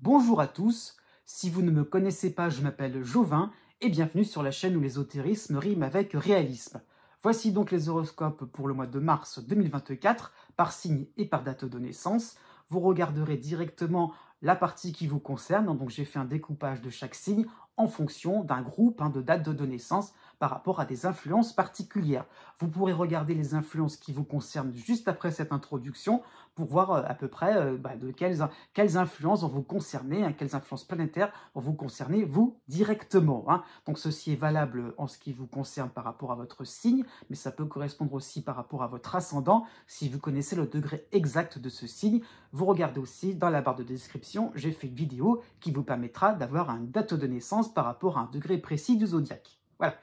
Bonjour à tous, si vous ne me connaissez pas, je m'appelle Jovin et bienvenue sur la chaîne où l'ésotérisme rime avec réalisme. Voici donc les horoscopes pour le mois de mars 2024, par signe et par date de naissance. Vous regarderez directement la partie qui vous concerne, donc j'ai fait un découpage de chaque signe en fonction d'un groupe de date de naissance par rapport à des influences particulières. Vous pourrez regarder les influences qui vous concernent juste après cette introduction pour voir à peu près de quelles influences vont vous concerner, quelles influences planétaires vont vous concerner vous directement. Donc ceci est valable en ce qui vous concerne par rapport à votre signe, mais ça peut correspondre aussi par rapport à votre ascendant. Si vous connaissez le degré exact de ce signe, vous regardez aussi dans la barre de description, j'ai fait une vidéo qui vous permettra d'avoir une date de naissance par rapport à un degré précis du zodiaque. Voilà.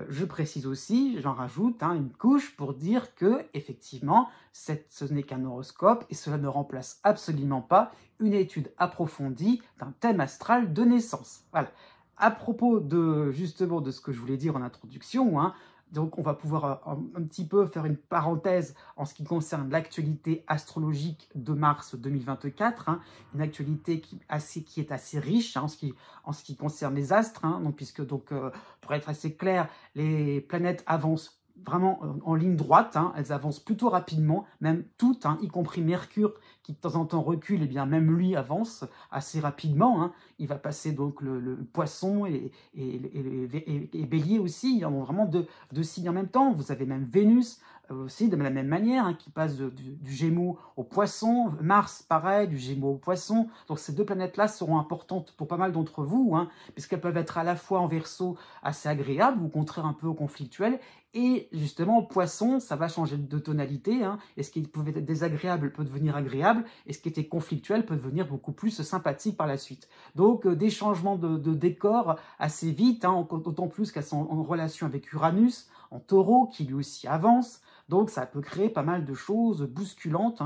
Je précise aussi, j'en rajoute une couche pour dire que, effectivement, ce n'est qu'un horoscope et cela ne remplace absolument pas une étude approfondie d'un thème astral de naissance. Voilà. À propos justement de ce que je voulais dire en introduction, donc on va pouvoir un petit peu faire une parenthèse en ce qui concerne l'actualité astrologique de mars 2024, une actualité qui est assez riche en ce qui concerne les astres, puisque pour être assez clair, les planètes avancent vraiment en ligne droite, elles avancent plutôt rapidement, même toutes, y compris Mercure qui de temps en temps recule, et bien même lui avance assez rapidement. Il va passer donc le Poisson et Bélier aussi, ils ont vraiment deux signes en même temps. Vous avez même Vénus aussi de la même manière, qui passe du Gémeaux au Poisson, Mars pareil, du Gémeaux au Poisson. Donc ces deux planètes-là seront importantes pour pas mal d'entre vous, puisqu'elles peuvent être à la fois en Verseau assez agréables, ou au contraire un peu conflictuelles. Et justement, Poisson, ça va changer de tonalité. Et ce qui pouvait être désagréable peut devenir agréable, et ce qui était conflictuel peut devenir beaucoup plus sympathique par la suite. Donc des changements de décor assez vite, d'autant plus qu'elles sont en relation avec Uranus, en Taureau, qui lui aussi avance. Donc ça peut créer pas mal de choses bousculantes,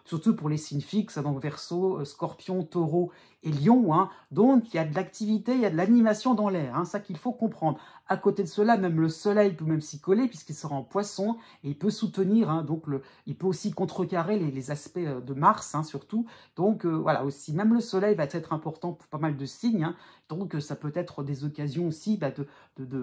surtout pour les signes fixes, donc Verseau, Scorpion, Taureau et Lion. Donc il y a de l'activité, il y a de l'animation dans l'air, ça qu'il faut comprendre. À côté de cela, même le Soleil peut même s'y coller puisqu'il sera en Poisson et il peut soutenir, il peut aussi contrecarrer les aspects de Mars surtout. Donc voilà, aussi même le Soleil va être important pour pas mal de signes. Donc ça peut être des occasions aussi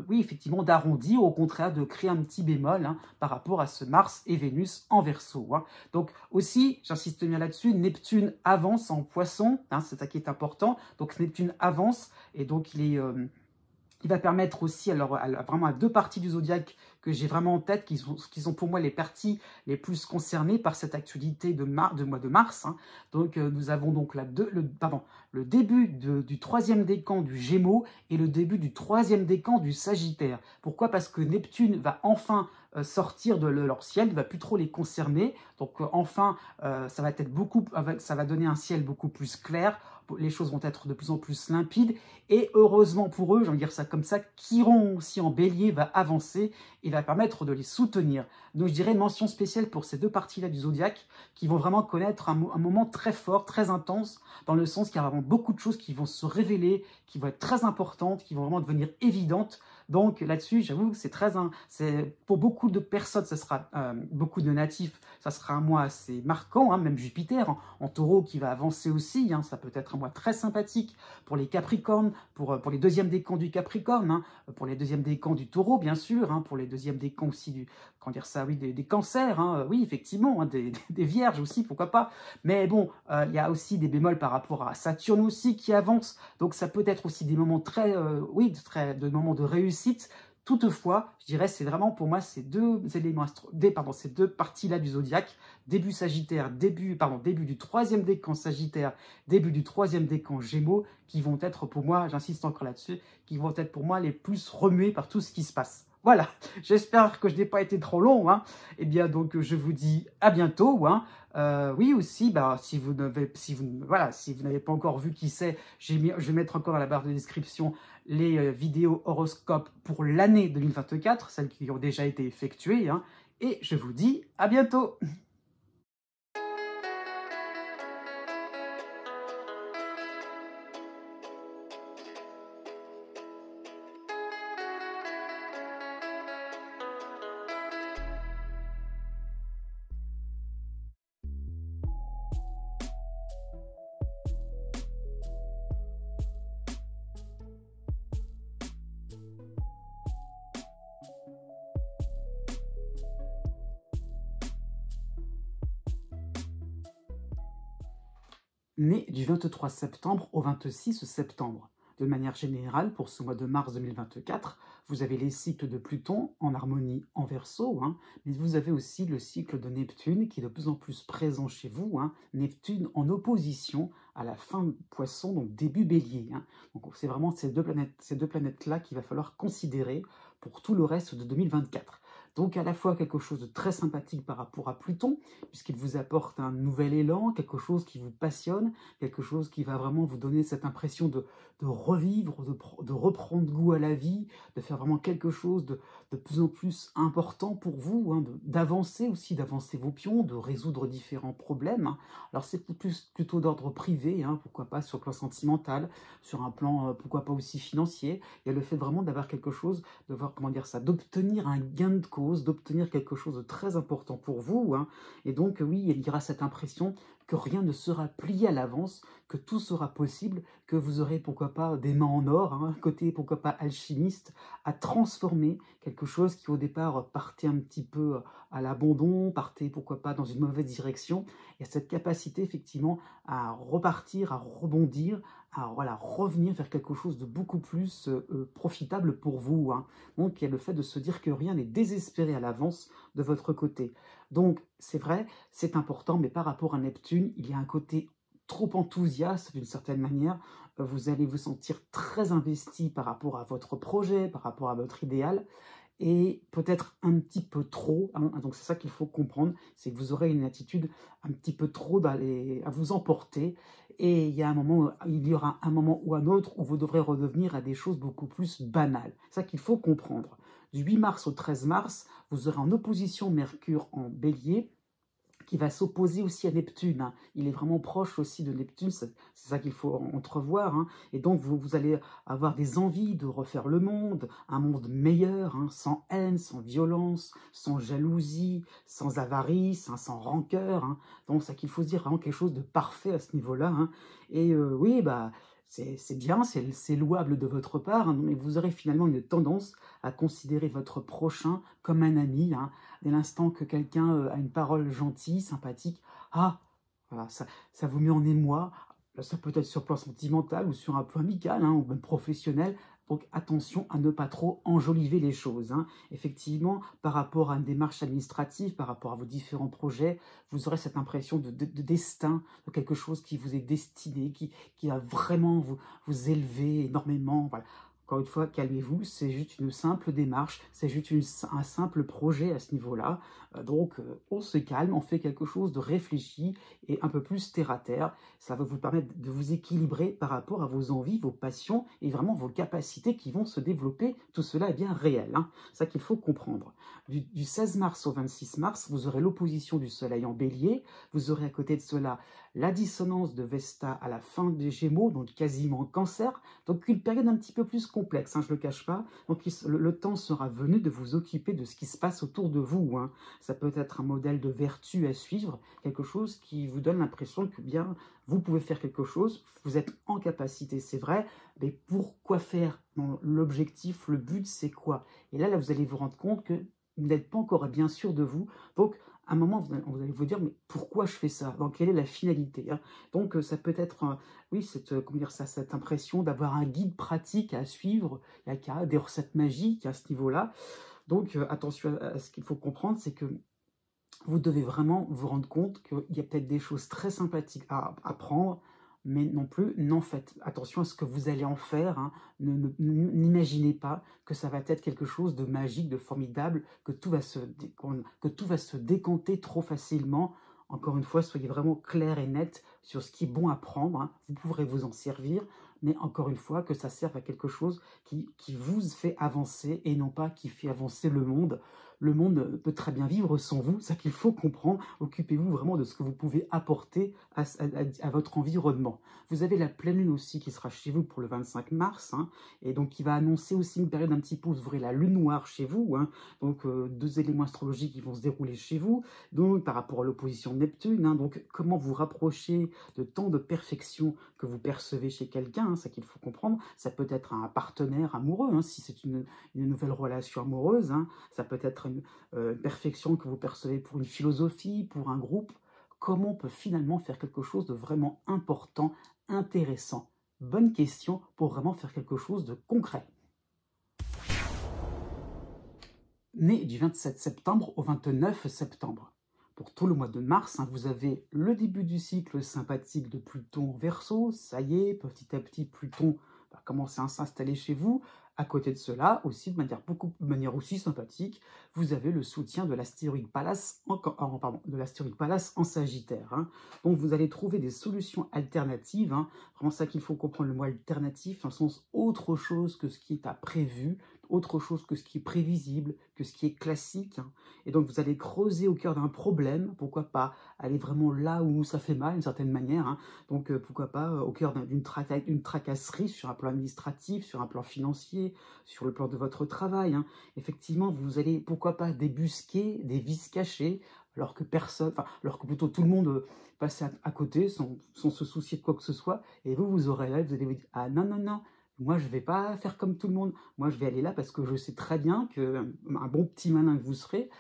oui, effectivement, d'arrondir, au contraire de créer un petit bémol par rapport à ce Mars et Vénus en Verseau. Donc aussi, j'insiste bien là-dessus, Neptune avance en Poisson, c'est ça qui est important. Donc Neptune avance et donc il va permettre aussi, vraiment à deux parties du zodiaque que j'ai vraiment en tête, qui sont pour moi les parties les plus concernées par cette actualité de mois de mars. Donc nous avons donc le début du troisième décan du Gémeaux et le début du troisième décan du Sagittaire. Pourquoi? Parce que Neptune va enfin sortir de leur ciel, ne va plus trop les concerner. Donc enfin, ça va donner un ciel beaucoup plus clair. Les choses vont être de plus en plus limpides. Et heureusement pour eux, j'ai envie de dire ça comme ça, Chiron aussi en Bélier va avancer et va permettre de les soutenir. Donc je dirais une mention spéciale pour ces deux parties-là du zodiaque qui vont vraiment connaître un moment très fort, très intense, dans le sens qu'il y a vraiment beaucoup de choses qui vont se révéler, qui vont être très importantes, qui vont vraiment devenir évidentes. Donc là-dessus, j'avoue que c'est pour beaucoup de personnes, ça sera beaucoup de natifs, ça sera un mois assez marquant, même Jupiter en Taureau qui va avancer aussi, ça peut être un mois très sympathique pour les Capricornes, pour les deuxièmes décans du Capricorne, pour les deuxièmes décans du Taureau, bien sûr, pour les deuxièmes décans aussi des Cancers, oui, effectivement, des Vierges aussi, pourquoi pas. Mais bon, il y a aussi des bémols par rapport à Saturne aussi qui avance, donc ça peut être aussi des moments de moments de réussite. Toutefois, je dirais, c'est vraiment pour moi ces deux ces deux parties-là du zodiaque, début Sagittaire, début du troisième décan Sagittaire, début du troisième décan Gémeaux, qui vont être pour moi, j'insiste encore là-dessus, qui vont être pour moi les plus remués par tout ce qui se passe. Voilà, j'espère que je n'ai pas été trop long. Eh bien, donc, je vous dis à bientôt. Oui, aussi, si vous n'avez pas encore vu qui c'est, je vais mettre encore dans la barre de description les vidéos horoscopes pour l'année 2024, celles qui ont déjà été effectuées. Et je vous dis à bientôt. nés du 23 septembre au 26 septembre. De manière générale, pour ce mois de mars 2024, vous avez les cycles de Pluton en harmonie en Verseau, mais vous avez aussi le cycle de Neptune qui est de plus en plus présent chez vous, Neptune en opposition à la fin Poisson, donc début Bélier. Donc c'est vraiment ces deux planètes-là qu'il va falloir considérer pour tout le reste de 2024. Donc à la fois quelque chose de très sympathique par rapport à Pluton, puisqu'il vous apporte un nouvel élan, quelque chose qui vous passionne, quelque chose qui va vraiment vous donner cette impression de revivre, de reprendre goût à la vie, de faire vraiment quelque chose de plus en plus important pour vous, d'avancer aussi, d'avancer vos pions, de résoudre différents problèmes. Alors c'est plutôt d'ordre privé, pourquoi pas sur le plan sentimental, sur un plan, pourquoi pas aussi financier. Il y a le fait vraiment d'avoir quelque chose, de voir, comment dire ça, d'obtenir un gain de cause, d'obtenir quelque chose de très important pour vous. Et donc, oui, il y aura cette impression que rien ne sera plié à l'avance, que tout sera possible, que vous aurez, pourquoi pas, des mains en or, un côté, pourquoi pas, alchimiste, à transformer quelque chose qui, au départ, partait un petit peu à l'abandon, partait, pourquoi pas, dans une mauvaise direction. Et cette capacité, effectivement, à repartir, à rebondir, à revenir vers quelque chose de beaucoup plus profitable pour vous. Donc, il y a le fait de se dire que rien n'est désespéré à l'avance de votre côté. Donc, c'est vrai, c'est important, mais par rapport à Neptune, il y a un côté trop enthousiaste d'une certaine manière. Vous allez vous sentir très investi par rapport à votre projet, par rapport à votre idéal, et peut-être un petit peu trop. Donc c'est ça qu'il faut comprendre, c'est que vous aurez une attitude un petit peu trop à vous emporter, et il y aura un moment ou un autre où vous devrez redevenir à des choses beaucoup plus banales. C'est ça qu'il faut comprendre. Du 8 mars au 13 mars, vous aurez en opposition Mercure en Bélier, qui va s'opposer aussi à Neptune. Il est vraiment proche aussi de Neptune, c'est ça qu'il faut entrevoir. Et donc, vous allez avoir des envies de refaire le monde, un monde meilleur, sans haine, sans violence, sans jalousie, sans avarice, sans rancœur. Donc, c'est ça qu'il faut se dire, vraiment quelque chose de parfait à ce niveau-là. Et oui, c'est bien, c'est louable de votre part, mais vous aurez finalement une tendance à considérer votre prochain comme un ami. Dès l'instant que quelqu'un a une parole gentille, sympathique, voilà, ça vous met en émoi. Ça peut être sur le plan sentimental ou sur un plan amical, ou même professionnel. Donc attention à ne pas trop enjoliver les choses. Effectivement, par rapport à une démarche administrative, par rapport à vos différents projets, vous aurez cette impression de destin, de quelque chose qui vous est destiné, qui va vraiment vous élever énormément. Voilà. Encore une fois, calmez-vous, c'est juste une simple démarche, c'est juste un simple projet à ce niveau-là. Donc, on se calme, on fait quelque chose de réfléchi et un peu plus terre-à-terre. Ça va vous permettre de vous équilibrer par rapport à vos envies, vos passions et vraiment vos capacités qui vont se développer. Tout cela est bien réel, c'est ça qu'il faut comprendre. Du 16 mars au 26 mars, vous aurez l'opposition du Soleil en Bélier. Vous aurez à côté de cela la dissonance de Vesta à la fin des Gémeaux, donc quasiment Cancer. Donc une période un petit peu plus complexe, je ne le cache pas. Donc le temps sera venu de vous occuper de ce qui se passe autour de vous. Ça peut être un modèle de vertu à suivre, quelque chose qui vous donne l'impression que bien vous pouvez faire quelque chose, vous êtes en capacité, c'est vrai, mais pourquoi faire? L'objectif, le but, c'est quoi? Et là, vous allez vous rendre compte que vous n'êtes pas encore bien sûr de vous. Donc, à un moment, vous allez vous dire, mais pourquoi je fais ça? Donc, quelle est la finalité? Donc, ça peut être, oui, cette impression d'avoir un guide pratique à suivre. Il y a des recettes magiques à ce niveau-là. Donc, attention à ce qu'il faut comprendre, c'est que vous devez vraiment vous rendre compte qu'il y a peut-être des choses très sympathiques à apprendre, mais non plus, non, faites attention à ce que vous allez en faire. N'imaginez pas que ça va être quelque chose de magique, de formidable, que tout va se décanter trop facilement. Encore une fois, soyez vraiment clair et net sur ce qui est bon à prendre. Vous pourrez vous en servir, mais encore une fois, que ça serve à quelque chose qui vous fait avancer et non pas qui fait avancer le monde. Le monde peut très bien vivre sans vous, c'est ça qu'il faut comprendre. Occupez-vous vraiment de ce que vous pouvez apporter à votre environnement. Vous avez la pleine lune aussi qui sera chez vous pour le 25 mars, et donc qui va annoncer aussi une période un petit peu où vous aurez la lune noire chez vous, donc deux éléments astrologiques qui vont se dérouler chez vous, donc par rapport à l'opposition de Neptune, donc comment vous rapprocher de tant de perfection que vous percevez chez quelqu'un, c'est ça qu'il faut comprendre. Ça peut être un partenaire amoureux, si c'est une nouvelle relation amoureuse, ça peut être une perfection que vous percevez pour une philosophie, pour un groupe. comment on peut finalement faire quelque chose de vraiment important, intéressant? Bonne question pour vraiment faire quelque chose de concret. Né du 27 septembre au 29 septembre. Pour tout le mois de mars, vous avez le début du cycle sympathique de Pluton en Verseau. Ça y est, petit à petit, Pluton va commencer à s'installer chez vous. À côté de cela, aussi de manière aussi sympathique, vous avez le soutien de l'astéroïde Pallas en Sagittaire. Donc vous allez trouver des solutions alternatives. Vraiment ça qu'il faut comprendre le mot alternatif, dans le sens autre chose que ce qui est à prévu, autre chose que ce qui est prévisible, que ce qui est classique. Et donc vous allez creuser au cœur d'un problème, pourquoi pas aller vraiment là où ça fait mal d'une certaine manière. Donc pourquoi pas au cœur d'une tracasserie sur un plan administratif, sur un plan financier, sur le plan de votre travail. Effectivement, vous allez pourquoi pas débusquer des vices cachés, alors que alors que plutôt tout le monde passe à côté sans se soucier de quoi que ce soit. Et vous aurez là, vous allez vous dire, ah non, non, non, moi, je ne vais pas faire comme tout le monde. Moi, je vais aller là parce que je sais très bien qu'un bon petit malin que vous serez,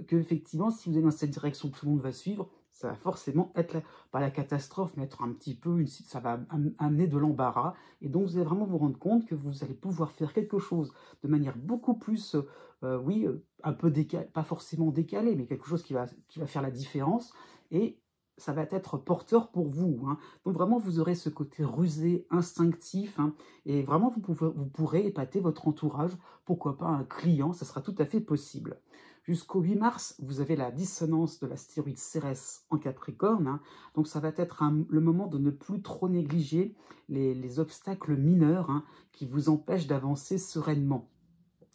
qu'effectivement, si vous allez dans cette direction que tout le monde va suivre, ça va forcément être, pas la catastrophe, mais être un petit peu, ça va amener de l'embarras. Et donc, vous allez vraiment vous rendre compte que vous allez pouvoir faire quelque chose de manière beaucoup plus, un peu décalée, pas forcément décalée, mais quelque chose qui va faire la différence. Et ça va être porteur pour vous. Donc vraiment, vous aurez ce côté rusé, instinctif, et vraiment, vous pourrez épater votre entourage, pourquoi pas un client, ça sera tout à fait possible. Jusqu'au 8 mars, vous avez la dissonance de l'astéroïde Cérès en Capricorne, donc ça va être le moment de ne plus trop négliger les obstacles mineurs qui vous empêchent d'avancer sereinement.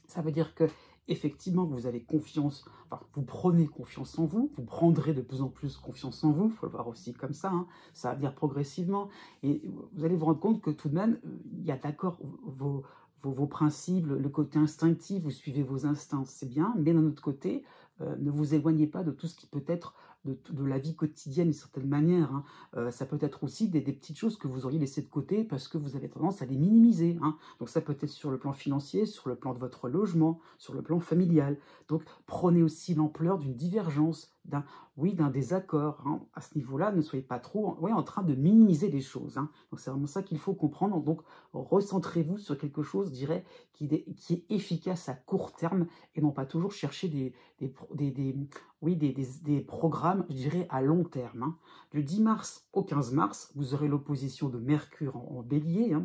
Ça veut dire que effectivement, vous avez confiance, vous prenez confiance en vous, vous prendrez de plus en plus confiance en vous, il faut le voir aussi comme ça, ça va venir progressivement, et vous allez vous rendre compte que tout de même, il y a d'accord vos principes, le côté instinctif, vous suivez vos instincts, c'est bien, mais d'un autre côté, ne vous éloignez pas de tout ce qui peut être de la vie quotidienne d'une certaine manière. Ça peut être aussi des petites choses que vous auriez laissées de côté parce que vous avez tendance à les minimiser. Donc ça peut être sur le plan financier, sur le plan de votre logement, sur le plan familial. Donc prenez aussi l'ampleur d'une divergence, d'un désaccord. À ce niveau-là, ne soyez pas trop en train de minimiser les choses. Donc c'est vraiment ça qu'il faut comprendre. Donc recentrez-vous sur quelque chose, je dirais, qui est efficace à court terme et non pas toujours chercher des programmes, je dirais, à long terme. Du 10 mars au 15 mars, vous aurez l'opposition de Mercure en Bélier.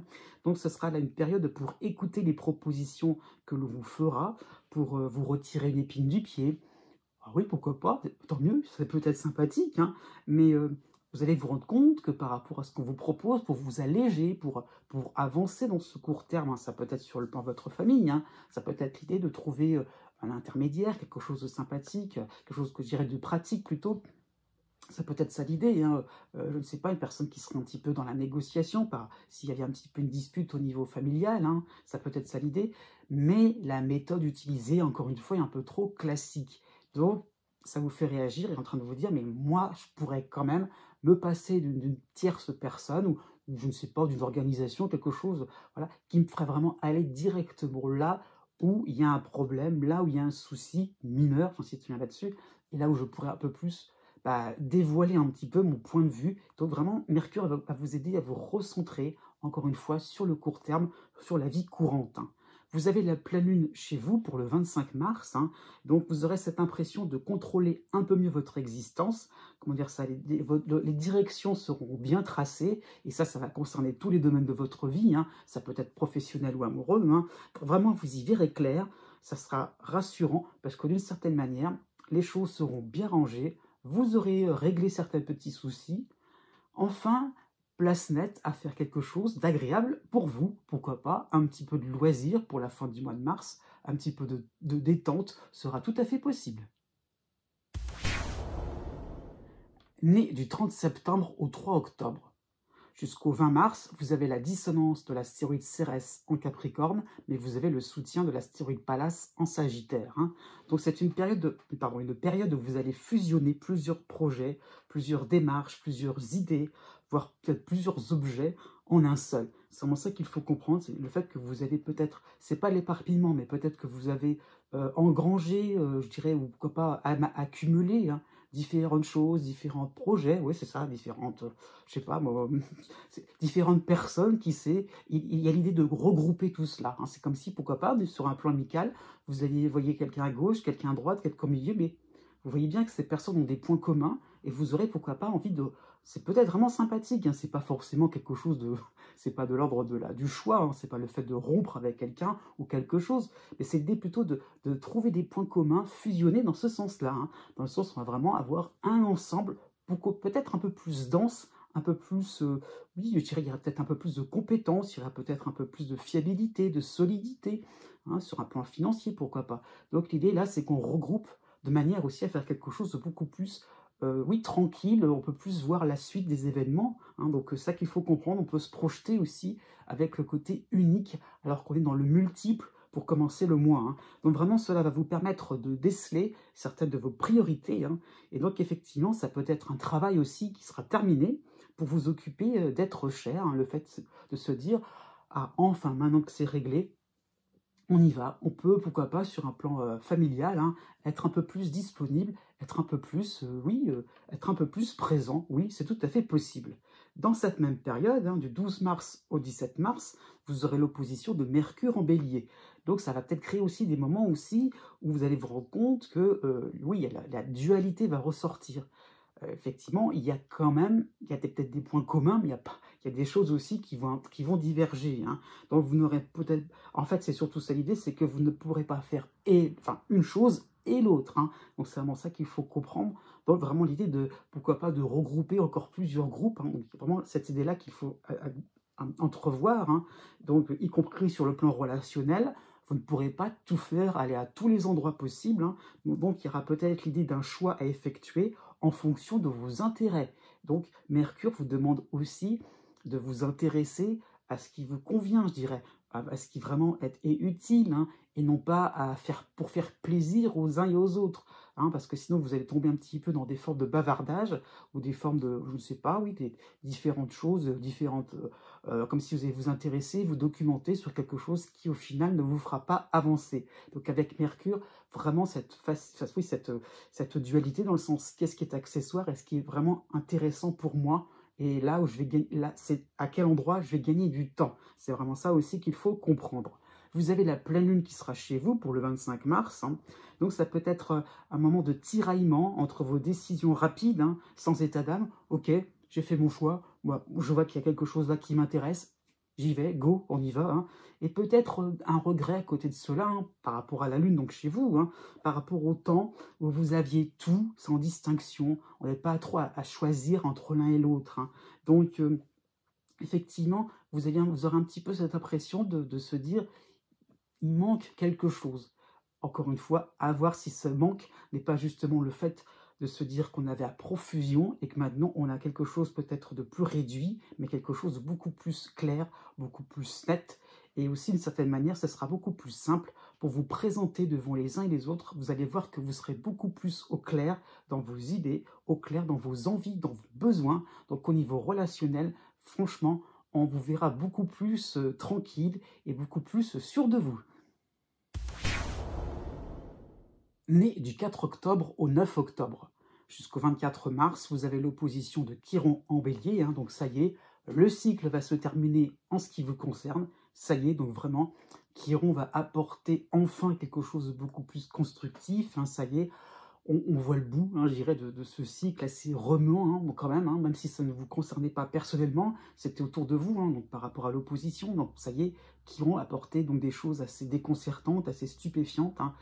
Donc, ce sera là une période pour écouter les propositions que l'on vous fera, pour vous retirer une épine du pied. Ah oui, pourquoi pas, tant mieux, ça peut être sympathique, mais vous allez vous rendre compte que par rapport à ce qu'on vous propose, pour vous alléger, pour avancer dans ce court terme, ça peut être sur le plan de votre famille, ça peut être l'idée de trouver un intermédiaire, quelque chose de sympathique, quelque chose que je dirais de pratique plutôt. Ça peut être ça l'idée, je ne sais pas, une personne qui serait un petit peu dans la négociation, s'il y avait un petit peu une dispute au niveau familial, ça peut être ça l'idée, mais la méthode utilisée, encore une fois, est un peu trop classique. Donc, ça vous fait réagir et est en train de vous dire, mais moi, je pourrais quand même me passer d'une tierce personne, ou je ne sais pas, d'une organisation, quelque chose qui me ferait vraiment aller directement là où il y a un problème, là où il y a un souci mineur, j'insiste bien là-dessus, et là où je pourrais un peu plus dévoiler un petit peu mon point de vue. Donc vraiment, Mercure va vous aider à vous recentrer, encore une fois, sur le court terme, sur la vie courante. Vous avez la pleine lune chez vous pour le 25 mars, donc vous aurez cette impression de contrôler un peu mieux votre existence. Comment dire ça, les directions seront bien tracées, et ça va concerner tous les domaines de votre vie, ça peut être professionnel ou amoureux. Vraiment, vous y verrez clair, ça sera rassurant, parce que d'une certaine manière, les choses seront bien rangées, vous aurez réglé certains petits soucis. Enfin, place nette à faire quelque chose d'agréable pour vous. Pourquoi pas un petit peu de loisir pour la fin du mois de mars, un petit peu de détente sera tout à fait possible. Né du 30 septembre au 3 octobre. Jusqu'au 20 mars, vous avez la dissonance de l'astéroïde Cérès en Capricorne, mais vous avez le soutien de l'astéroïde Pallas en Sagittaire. Donc c'est une période où vous allez fusionner plusieurs projets, plusieurs démarches, plusieurs idées, voire peut-être plusieurs objets en un seul. C'est vraiment ça qu'il faut comprendre, c'est le fait que vous avez peut-être, c'est pas l'éparpillement, mais peut-être que vous avez engrangé, je dirais, ou pourquoi pas accumulé, différentes choses, différents projets, oui c'est ça, différentes, je sais pas moi, différentes personnes, qui sait, il y a l'idée de regrouper tout cela, hein. C'est comme si, pourquoi pas, sur un plan amical, voyez quelqu'un à gauche, quelqu'un à droite, quelqu'un au milieu, mais vous voyez bien que ces personnes ont des points communs, et vous aurez, pourquoi pas, envie de... C'est peut-être vraiment sympathique, hein, c'est pas forcément quelque chose de... C'est pas de l'ordre du choix, hein, c'est pas le fait de rompre avec quelqu'un ou quelque chose, mais c'est l'idée plutôt de trouver des points communs, fusionnés dans ce sens-là, hein, dans le sens où on va vraiment avoir un ensemble peut-être un peu plus dense, un peu plus, oui, je dirais, il y aura peut-être un peu plus de compétences, il y aura peut-être un peu plus de fiabilité, de solidité, hein, sur un plan financier, pourquoi pas. Donc l'idée là, c'est qu'on regroupe de manière aussi à faire quelque chose de beaucoup plus, oui, tranquille, on peut plus voir la suite des événements, hein, donc ça qu'il faut comprendre, on peut se projeter aussi avec le côté unique, alors qu'on est dans le multiple pour commencer le mois, hein. Donc vraiment, cela va vous permettre de déceler certaines de vos priorités, hein, et donc effectivement, ça peut être un travail aussi qui sera terminé pour vous occuper d'être cher, hein, le fait de se dire, ah, enfin, maintenant que c'est réglé, on y va, on peut, pourquoi pas, sur un plan familial, hein, être un peu plus disponible, être un peu plus, oui, être un peu plus présent, oui, c'est tout à fait possible. Dans cette même période, hein, du 12 mars au 17 mars, vous aurez l'opposition de Mercure en Bélier. Donc ça va peut-être créer aussi des moments aussi où vous allez vous rendre compte que, oui, la dualité va ressortir. Effectivement, il y a quand même, il y a peut-être des points communs, mais il y a des choses aussi qui vont diverger, hein. Donc vous n'aurez peut-être, en fait, c'est surtout ça l'idée, c'est que vous ne pourrez pas faire enfin, une chose et l'autre, hein. Donc c'est vraiment ça qu'il faut comprendre. Donc vraiment l'idée de, pourquoi pas, de regrouper encore plusieurs groupes, hein. Donc, vraiment cette idée-là qu'il faut entrevoir, hein. Donc y compris sur le plan relationnel. Vous ne pourrez pas tout faire, aller à tous les endroits possibles, hein. Donc il y aura peut-être l'idée d'un choix à effectuer en fonction de vos intérêts. Donc Mercure vous demande aussi de vous intéresser à ce qui vous convient, je dirais, à ce qui vraiment est utile, hein, et non pas pour faire plaisir aux uns et aux autres, hein, parce que sinon vous allez tomber un petit peu dans des formes de bavardage ou des formes de, je ne sais pas, oui, des différentes choses, comme si vous allez vous intéresser, vous documenter sur quelque chose qui au final ne vous fera pas avancer. Donc avec Mercure, vraiment cette dualité dans le sens qu'est-ce qui est accessoire et ce qui est vraiment intéressant pour moi, et là où je vais gagner, là c'est à quel endroit je vais gagner du temps. C'est vraiment ça aussi qu'il faut comprendre. Vous avez la pleine lune qui sera chez vous pour le 25 mars, hein. Donc ça peut être un moment de tiraillement entre vos décisions rapides, hein, sans état d'âme. Ok, j'ai fait mon choix, moi, je vois qu'il y a quelque chose là qui m'intéresse, j'y vais, go, on y va, hein. Et peut-être un regret à côté de cela, hein, par rapport à la lune, donc chez vous, hein, par rapport au temps où vous aviez tout sans distinction, on n'avait pas trop à choisir entre l'un et l'autre, hein. Donc effectivement, vous aurez un petit peu cette impression de se dire, il manque quelque chose. Encore une fois, à voir si ce manque n'est pas justement le fait de se dire qu'on avait à profusion et que maintenant on a quelque chose peut-être de plus réduit, mais quelque chose de beaucoup plus clair, beaucoup plus net. Et aussi, d'une certaine manière, ce sera beaucoup plus simple pour vous présenter devant les uns et les autres. Vous allez voir que vous serez beaucoup plus au clair dans vos idées, au clair dans vos envies, dans vos besoins. Donc au niveau relationnel, franchement, on vous verra beaucoup plus tranquille et beaucoup plus sûr de vous. Né du 4 octobre au 9 octobre. Jusqu'au 24 mars, vous avez l'opposition de Chiron en Bélier, hein, donc ça y est, le cycle va se terminer en ce qui vous concerne. Ça y est, donc vraiment, Chiron va apporter enfin quelque chose de beaucoup plus constructif, hein, ça y est, on voit le bout, hein, je dirais, de ce cycle assez remuant, hein, bon, quand même, hein, même si ça ne vous concernait pas personnellement, c'était autour de vous, hein, donc par rapport à l'opposition, donc ça y est, Chiron apporté donc des choses assez déconcertantes, assez stupéfiantes, hein.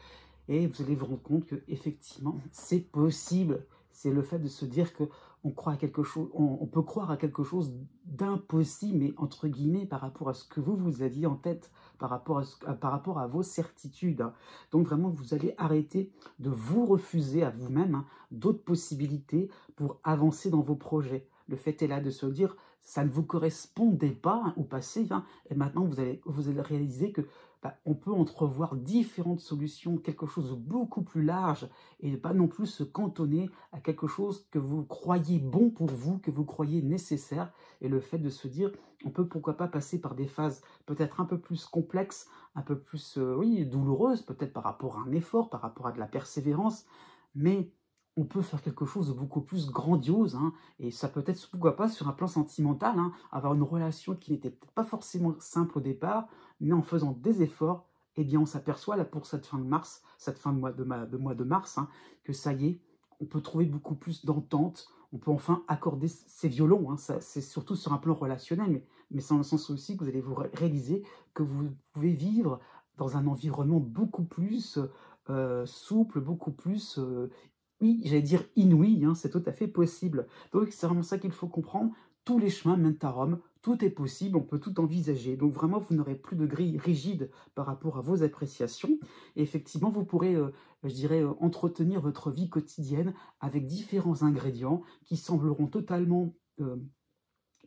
Et vous allez vous rendre compte que effectivement, c'est possible. C'est le fait de se dire que on croit à quelque chose, on peut croire à quelque chose d'impossible, mais entre guillemets, par rapport à ce que vous aviez en tête, par rapport à vos certitudes, hein. Donc vraiment, vous allez arrêter de vous refuser à vous-même, hein, d'autres possibilités pour avancer dans vos projets. Le fait est là de se dire, ça ne vous correspondait pas, hein, au passé, hein, et maintenant vous allez réaliser que on peut entrevoir différentes solutions, quelque chose de beaucoup plus large, et ne pas non plus se cantonner à quelque chose que vous croyez bon pour vous, que vous croyez nécessaire, et le fait de se dire, on peut pourquoi pas passer par des phases peut-être un peu plus complexes, un peu plus, oui, douloureuses, peut-être par rapport à un effort, par rapport à de la persévérance, mais on peut faire quelque chose de beaucoup plus grandiose, hein, et ça peut être, pourquoi pas, sur un plan sentimental, hein, avoir une relation qui n'était peut-être pas forcément simple au départ, mais en faisant des efforts, eh bien, on s'aperçoit, là, pour cette fin de mars, cette fin mois de mars, hein, que ça y est, on peut trouver beaucoup plus d'entente, on peut enfin accorder ses violons, hein, c'est surtout sur un plan relationnel, mais c'est dans le sens aussi que vous allez vous réaliser que vous pouvez vivre dans un environnement beaucoup plus souple, beaucoup plus oui, j'allais dire inouï, hein, c'est tout à fait possible. Donc c'est vraiment ça qu'il faut comprendre. Tous les chemins mènent à Rome, tout est possible, on peut tout envisager. Donc vraiment, vous n'aurez plus de grille rigide par rapport à vos appréciations. Et effectivement, vous pourrez, je dirais, entretenir votre vie quotidienne avec différents ingrédients qui sembleront totalement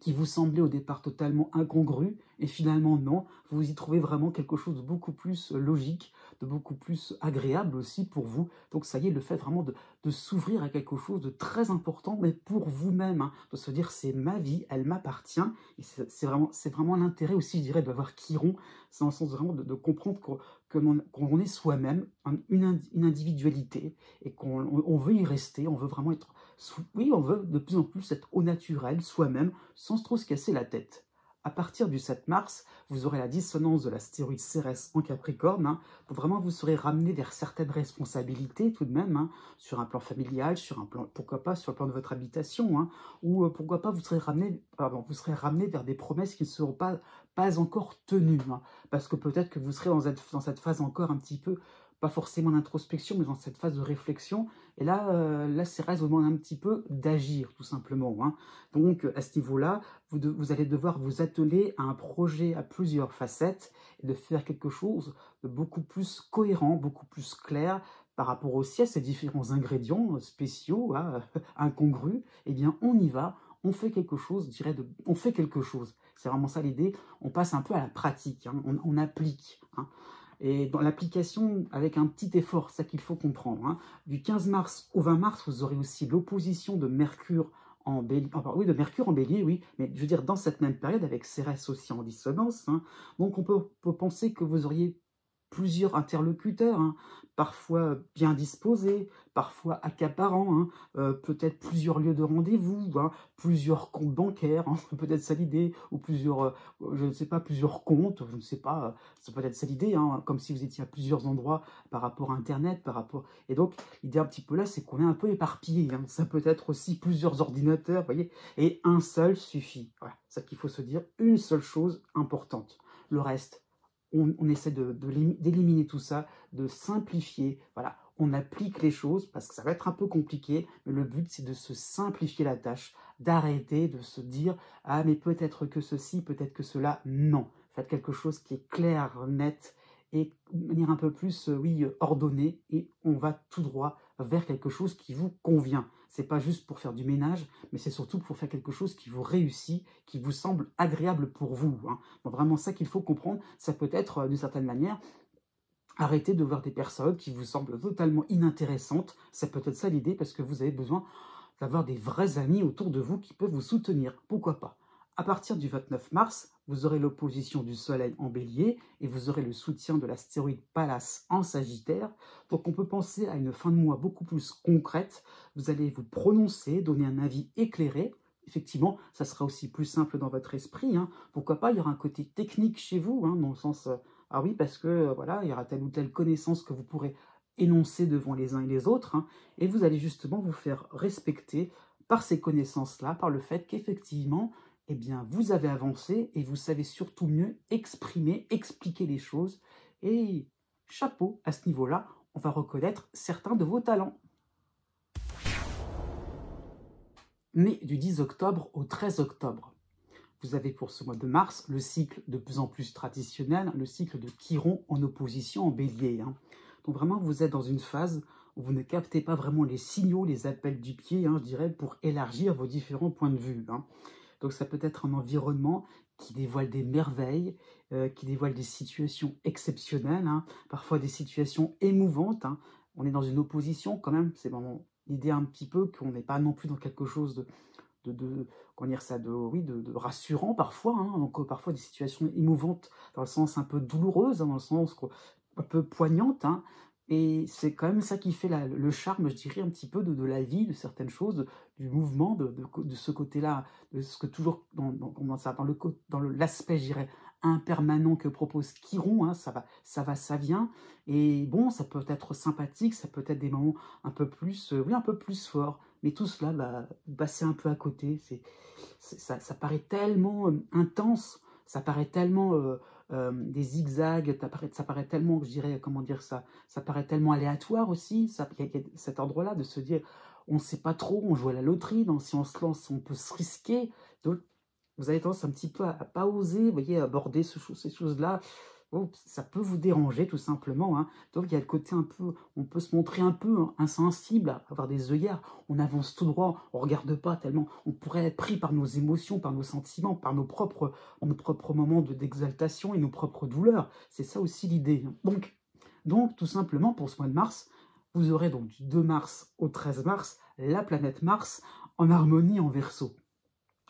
qui vous semblait au départ totalement incongru, et finalement non, vous y trouvez vraiment quelque chose de beaucoup plus logique, de beaucoup plus agréable aussi pour vous. Donc ça y est, le fait vraiment de s'ouvrir à quelque chose de très important, mais pour vous-même, hein, de se dire c'est ma vie, elle m'appartient, et c'est vraiment l'intérêt aussi, je dirais, d'avoir Chiron, c'est dans le sens vraiment de comprendre qu'on est soi-même, une individualité, et qu'on veut y rester, on veut vraiment être oui, on veut de plus en plus être au naturel, soi-même, sans trop se casser la tête. À partir du 7 mars, vous aurez la dissonance de l'astéroïde Cérès en Capricorne, hein, pour vraiment vous serez ramené vers certaines responsabilités tout de même, hein, sur un plan familial, sur un plan, pourquoi pas, sur le plan de votre habitation, hein, ou pourquoi pas, vous serez ramené vers des promesses qui ne seront pas encore tenues, hein, parce que peut-être que vous serez dans cette phase encore un petit peu, pas forcément d'introspection, mais dans cette phase de réflexion. Et là, Cérès vous demande un petit peu d'agir, tout simplement, hein. Donc, à ce niveau-là, vous allez devoir vous atteler à un projet à plusieurs facettes et de faire quelque chose de beaucoup plus cohérent, beaucoup plus clair par rapport aussi à ces différents ingrédients spéciaux, hein, incongrus. Eh bien, on y va, on fait quelque chose, je dirais, on fait quelque chose. C'est vraiment ça l'idée. On passe un peu à la pratique, hein, on applique, hein. Et dans l'application, avec un petit effort, c'est ça qu'il faut comprendre, hein. Du 15 mars au 20 mars, vous aurez aussi l'opposition de Mercure en bélier, enfin, oui, de Mercure en bélier, oui, mais je veux dire, dans cette même période, avec Cérès aussi en dissonance, hein. Donc on peut penser que vous auriez plusieurs interlocuteurs, hein, parfois bien disposés, parfois accaparants, hein, peut-être plusieurs lieux de rendez-vous, hein, plusieurs comptes bancaires, hein, peut-être ça l'idée, ou plusieurs, je ne sais pas, plusieurs comptes, je ne sais pas, ça peut être ça l'idée, hein, comme si vous étiez à plusieurs endroits par rapport à Internet, par rapport... Et donc, l'idée un petit peu là, c'est qu'on est un peu éparpillé, hein, ça peut être aussi plusieurs ordinateurs, vous voyez, et un seul suffit. Voilà, c'est ça qu'il faut se dire, une seule chose importante. Le reste, on essaie d'éliminer tout ça, de simplifier, voilà, on applique les choses, parce que ça va être un peu compliqué, mais le but c'est de se simplifier la tâche, d'arrêter de se dire « Ah, mais peut-être que ceci, peut-être que cela ». Non, faites quelque chose qui est clair, net, et de manière un peu plus, oui, ordonnée, et on va tout droit vers quelque chose qui vous convient. C'est pas juste pour faire du ménage, mais c'est surtout pour faire quelque chose qui vous réussit, qui vous semble agréable pour vous, hein. Donc vraiment ça qu'il faut comprendre, ça peut être, d'une certaine manière, arrêter de voir des personnes qui vous semblent totalement inintéressantes, ça peut être ça l'idée, parce que vous avez besoin d'avoir des vrais amis autour de vous qui peuvent vous soutenir, pourquoi pas. À partir du 29 mars, vous aurez l'opposition du Soleil en Bélier et vous aurez le soutien de l'astéroïde Pallas en Sagittaire. Donc on peut penser à une fin de mois beaucoup plus concrète. Vous allez vous prononcer, donner un avis éclairé. Effectivement, ça sera aussi plus simple dans votre esprit, hein. Pourquoi pas, il y aura un côté technique chez vous, hein, dans le sens, ah oui, parce que voilà, il y aura telle ou telle connaissance que vous pourrez énoncer devant les uns et les autres, hein, et vous allez justement vous faire respecter par ces connaissances-là, par le fait qu'effectivement, eh bien, vous avez avancé et vous savez surtout mieux exprimer, expliquer les choses. Et chapeau, à ce niveau-là, on va reconnaître certains de vos talents. Mais du 10 octobre au 13 octobre, vous avez pour ce mois de mars le cycle de plus en plus traditionnel, le cycle de Chiron en opposition en bélier, hein. Donc vraiment, vous êtes dans une phase où vous ne captez pas vraiment les signaux, les appels du pied, hein, je dirais, pour élargir vos différents points de vue, hein. Donc ça peut être un environnement qui dévoile des merveilles, qui dévoile des situations exceptionnelles, hein, parfois des situations émouvantes, hein. On est dans une opposition quand même, c'est vraiment l'idée un petit peu qu'on n'est pas non plus dans quelque chose comment dire ça, oui, de rassurant parfois, hein, donc parfois des situations émouvantes dans le sens un peu douloureuse, hein, dans le sens un peu poignante, hein, Et c'est quand même ça qui fait le charme, je dirais, un petit peu de la vie, de certaines choses, du mouvement, de ce côté-là, de ce que toujours comment ça, dans l'aspect, je dirais, impermanent que propose Chiron, hein, ça vient. Et bon, ça peut être sympathique, ça peut être des moments un peu plus, oui, un peu plus forts. Mais tout cela, vous passez un peu à côté. Ça paraît tellement intense, ça paraît tellement des zigzags, ça paraît tellement, je dirais, comment dire ça, ça paraît tellement aléatoire aussi, il y a cet ordre-là de se dire, on ne sait pas trop, on joue à la loterie, donc si on se lance, on peut se risquer. Donc, vous avez tendance un petit peu à pas oser, vous voyez, aborder ces choses-là. Bon, ça peut vous déranger tout simplement, hein. Donc il y a le côté un peu, on peut se montrer un peu insensible, avoir des œillères, on avance tout droit, on regarde pas tellement, on pourrait être pris par nos émotions, par nos sentiments, par nos propres moments d'exaltation et nos propres douleurs. C'est ça aussi l'idée, hein. Donc, tout simplement, pour ce mois de mars, vous aurez donc du 2 mars au 13 mars, la planète Mars en harmonie en Verseau.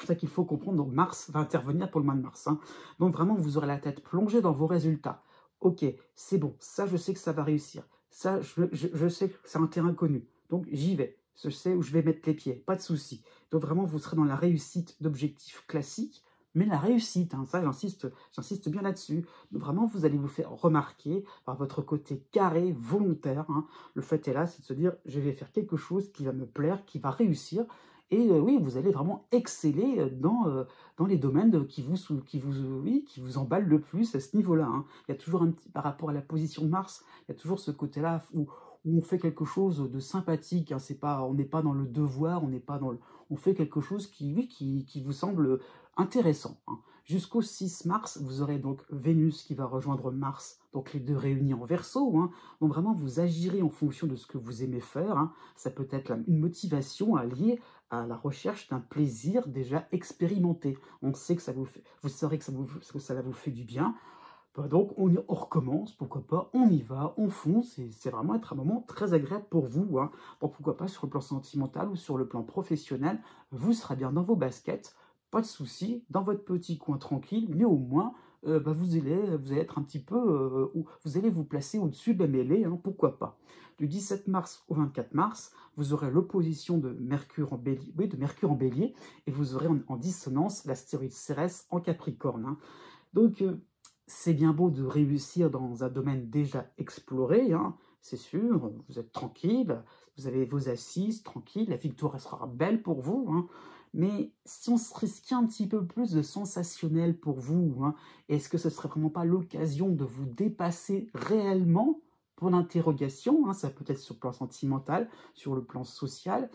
C'est ça qu'il faut comprendre, donc Mars va intervenir pour le mois de mars, hein. Donc vraiment, vous aurez la tête plongée dans vos résultats. Ok, c'est bon, ça je sais que ça va réussir. Ça, je sais que c'est un terrain connu. Donc j'y vais. Je sais où je vais mettre les pieds, pas de souci. Donc vraiment, vous serez dans la réussite d'objectifs classiques, mais la réussite, hein, ça j'insiste bien là-dessus. Donc vraiment, vous allez vous faire remarquer par votre côté carré, volontaire, hein. Le fait est là, c'est de se dire, je vais faire quelque chose qui va me plaire, qui va réussir. Et oui, vous allez vraiment exceller dans les domaines qui vous emballent le plus à ce niveau-là, hein. Il y a toujours par rapport à la position de Mars, il y a toujours ce côté-là où on fait quelque chose de sympathique, hein. On n'est pas dans le devoir, on fait quelque chose oui, qui vous semble intéressant, hein. Jusqu'au 6 mars, vous aurez donc Vénus qui va rejoindre Mars, donc les deux réunis en Verseau, hein. Donc vraiment, vous agirez en fonction de ce que vous aimez faire, hein. Ça peut être une motivation liée à la recherche d'un plaisir déjà expérimenté. On sait que ça vous fait, vous saurez que ça vous fait du bien. Donc on recommence, pourquoi pas, on y va, on fonce, et c'est vraiment être un moment très agréable pour vous, hein. Bon, pourquoi pas sur le plan sentimental ou sur le plan professionnel, vous serez bien dans vos baskets, pas de souci, dans votre petit coin tranquille, mais au moins vous allez être un petit peu, vous allez vous placer au-dessus de la mêlée, hein, pourquoi pas. Du 17 mars au 24 mars, vous aurez l'opposition de Mercure en Bélier, oui, de Mercure en Bélier, et vous aurez en dissonance l'astéroïde Cérès en Capricorne, hein. Donc, c'est bien beau de réussir dans un domaine déjà exploré, hein, c'est sûr, vous êtes tranquille, vous avez vos assises, tranquille, la victoire restera belle pour vous, hein. Mais si on se risquait un petit peu plus de sensationnel pour vous, hein, est-ce que ce serait vraiment pas l'occasion de vous dépasser réellement pour l'interrogation, hein, ça peut être sur le plan sentimental, sur le plan social,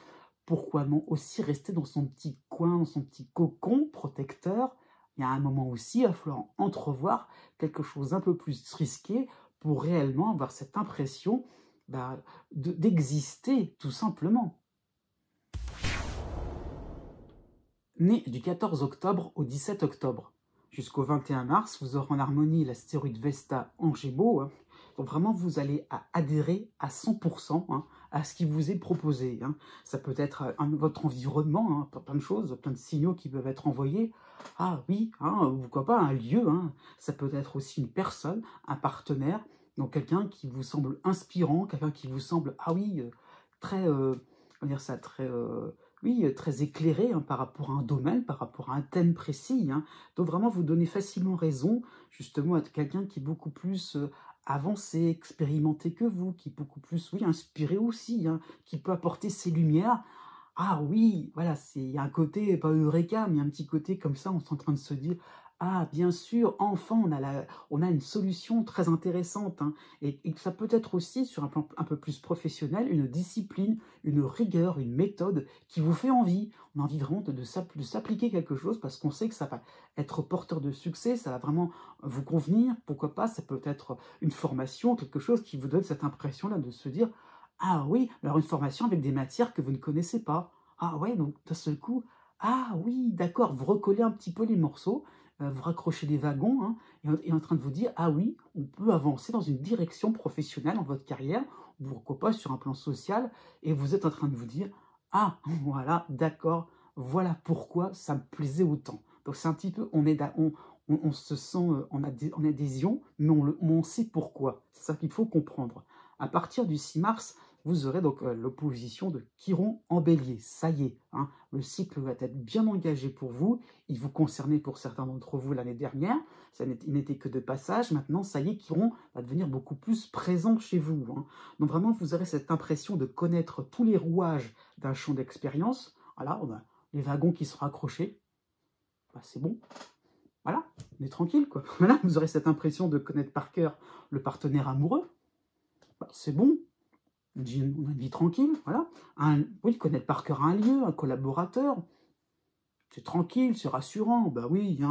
pourquoi non aussi rester dans son petit coin, dans son petit cocon protecteur. Il y a un moment aussi, il va falloir entrevoir quelque chose un peu plus risqué pour réellement avoir cette impression d'exister, tout simplement. Né du 14 octobre au 17 octobre jusqu'au 21 mars, vous aurez en harmonie l'astéroïde Vesta en Gémeaux, hein. Donc vraiment, vous allez adhérer à 100%, hein, à ce qui vous est proposé, hein. Ça peut être votre environnement, hein, plein de choses, plein de signaux qui peuvent être envoyés. Ah oui, hein, pourquoi pas un lieu, hein. Ça peut être aussi une personne, un partenaire, donc quelqu'un qui vous semble inspirant, quelqu'un qui vous semble, ah oui, très, on va dire ça, très éclairé, hein, par rapport à un domaine, par rapport à un thème précis, hein. Donc vraiment, vous donnez facilement raison, justement, à quelqu'un qui est beaucoup plus avancé, expérimenté que vous, qui est beaucoup plus, oui, inspiré aussi, hein, qui peut apporter ses lumières. Ah oui, voilà, il y a un côté, pas eureka, mais un petit côté comme ça, on est en train de se dire, ah bien sûr, enfin, on a une solution très intéressante, hein. Et ça peut être aussi, sur un plan un peu plus professionnel, une discipline, une rigueur, une méthode qui vous fait envie. On a envie vraiment de s'appliquer quelque chose parce qu'on sait que ça va être porteur de succès, ça va vraiment vous convenir. Pourquoi pas, ça peut être une formation, quelque chose qui vous donne cette impression-là de se dire, ah oui, alors une formation avec des matières que vous ne connaissez pas. Ah ouais, donc d'un seul coup, ah oui, d'accord, vous recollez un petit peu les morceaux, vous raccrochez les wagons, hein, et en train de vous dire, ah oui, on peut avancer dans une direction professionnelle dans votre carrière, ou pourquoi pas sur un plan social, et vous êtes en train de vous dire, ah voilà, d'accord, voilà pourquoi ça me plaisait autant. Donc c'est un petit peu, on se sent en adhésion, mais on sait pourquoi. C'est ça qu'il faut comprendre. À partir du 6 mars, vous aurez donc l'opposition de Chiron en bélier. Ça y est, hein, le cycle va être bien engagé pour vous. Il vous concernait pour certains d'entre vous l'année dernière. Il n'était que de passage. Maintenant, ça y est, Chiron va devenir beaucoup plus présent chez vous. Hein. Donc vraiment, vous aurez cette impression de connaître tous les rouages d'un champ d'expérience. Voilà, on a les wagons qui seront accrochés. Bah, c'est bon. Voilà, on est tranquille, quoi. Voilà, vous aurez cette impression de connaître par cœur le partenaire amoureux. Bah, c'est bon. On a une vie tranquille, voilà. Oui, connaître par cœur un lieu, un collaborateur, c'est tranquille, c'est rassurant. Bah oui, il y a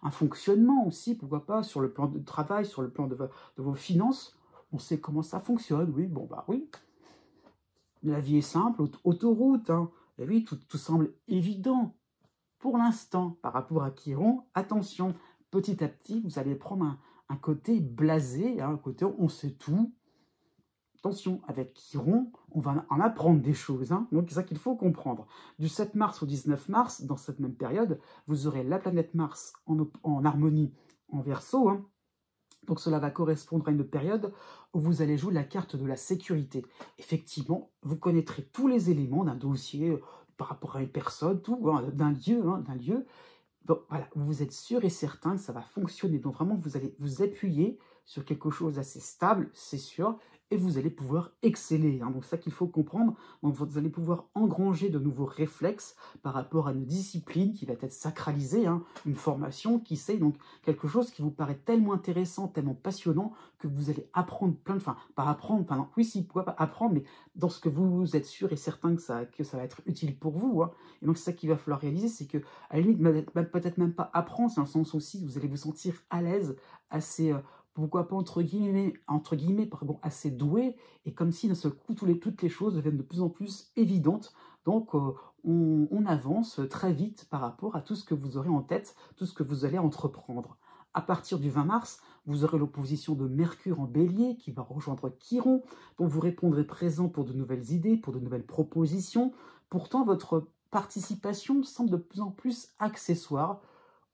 un fonctionnement aussi, pourquoi pas, sur le plan de travail, sur le plan de vos finances. On sait comment ça fonctionne, oui, bon, bah oui. La vie est simple, autoroute, hein. Et oui, tout semble évident. Pour l'instant, par rapport à Chiron, attention, petit à petit, vous allez prendre un côté blasé, hein, un côté on sait tout. Attention, avec Chiron, on va en apprendre des choses. Hein. Donc, c'est ça qu'il faut comprendre. Du 7 mars au 19 mars, dans cette même période, vous aurez la planète Mars en harmonie en Verseau. Hein. Donc, cela va correspondre à une période où vous allez jouer la carte de la sécurité. Effectivement, vous connaîtrez tous les éléments d'un dossier par rapport à une personne, tout, hein, d'un lieu, Donc, voilà, vous êtes sûr et certain que ça va fonctionner. Donc, vraiment, vous allez vous appuyer sur quelque chose d'assez stable, c'est sûr, et vous allez pouvoir exceller. Hein. Donc, c'est ça qu'il faut comprendre. Donc, vous allez pouvoir engranger de nouveaux réflexes par rapport à une discipline qui va être sacralisée, hein, une formation qui sait, donc quelque chose qui vous paraît tellement intéressant, tellement passionnant, que vous allez apprendre plein de... Enfin, pas apprendre, enfin, oui, si, pourquoi pas apprendre, mais dans ce que vous êtes sûr et certain que ça va être utile pour vous. Hein. Et donc, c'est ça qu'il va falloir réaliser, c'est que, à la limite, peut-être même pas apprendre, c'est dans le sens aussi, vous allez vous sentir à l'aise, assez... pourquoi pas entre guillemets pardon, assez doué, et comme si d'un seul coup toutes les choses deviennent de plus en plus évidentes. Donc on avance très vite par rapport à tout ce que vous aurez en tête, tout ce que vous allez entreprendre. À partir du 20 mars, vous aurez l'opposition de Mercure en bélier qui va rejoindre Chiron, dont vous répondrez présent pour de nouvelles idées, pour de nouvelles propositions. Pourtant, votre participation semble de plus en plus accessoire.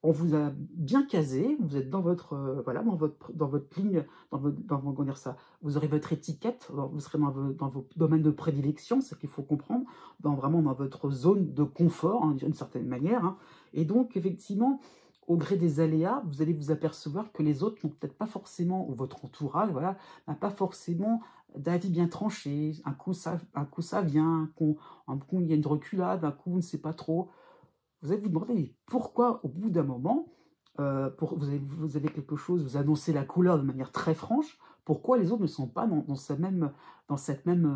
On vous a bien casé, vous êtes dans votre voilà, dans votre ligne, comment dire ça, vous aurez votre étiquette, vous serez dans vos domaines de prédilection, c'est ce qu'il faut comprendre, vraiment dans votre zone de confort, hein, d'une certaine manière. Hein. Et donc, effectivement, au gré des aléas, vous allez vous apercevoir que les autres n'ont peut-être pas forcément, ou votre entourage, voilà, n'a pas forcément d'avis bien tranché. Un coup ça vient, un coup il y a une reculade, un coup on ne sait pas trop. Vous allez vous demander pourquoi, au bout d'un moment, vous avez quelque chose, vous annoncez la couleur de manière très franche, pourquoi les autres ne sont pas dans cette même,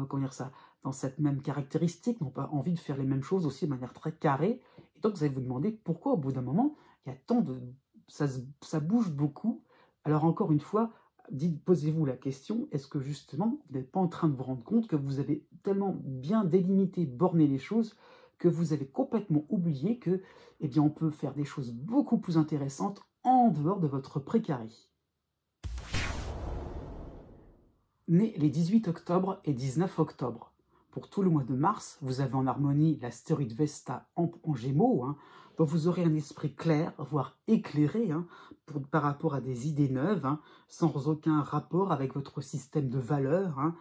comment dire ça, dans cette même caractéristique, n'ont pas envie de faire les mêmes choses aussi de manière très carrée. Et donc vous allez vous demander pourquoi, au bout d'un moment, il y a tant de... Ça bouge beaucoup. Alors encore une fois, posez-vous la question, est-ce que justement, vous n'êtes pas en train de vous rendre compte que vous avez tellement bien délimité, borné les choses, que vous avez complètement oublié que, eh bien, on peut faire des choses beaucoup plus intéressantes en dehors de votre précaré. Né les 18 octobre et 19 octobre. Pour tout le mois de mars, vous avez en harmonie l'astéroïde Vesta en Gémeaux, hein, dont vous aurez un esprit clair, voire éclairé, hein, par rapport à des idées neuves, hein, sans aucun rapport avec votre système de valeurs, hein,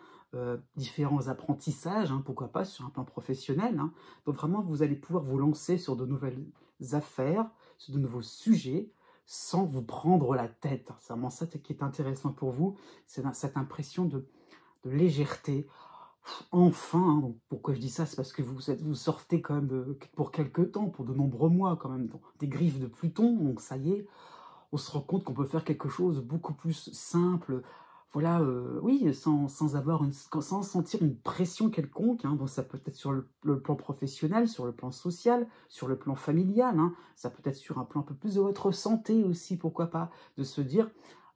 différents apprentissages, hein, pourquoi pas sur un plan professionnel. Hein. Donc vraiment, vous allez pouvoir vous lancer sur de nouvelles affaires, sur de nouveaux sujets, sans vous prendre la tête. C'est vraiment ça qui est intéressant pour vous, c'est cette impression de légèreté. Enfin, hein, donc pourquoi je dis ça, c'est parce que vous sortez quand même pour quelques temps, pour de nombreux mois quand même, des griffes de Pluton, donc ça y est, on se rend compte qu'on peut faire quelque chose de beaucoup plus simple, voilà, oui, sans sentir une pression quelconque, hein, donc ça peut être sur le plan professionnel, sur le plan social, sur le plan familial, hein, ça peut être sur un plan un peu plus de votre santé aussi, pourquoi pas, de se dire,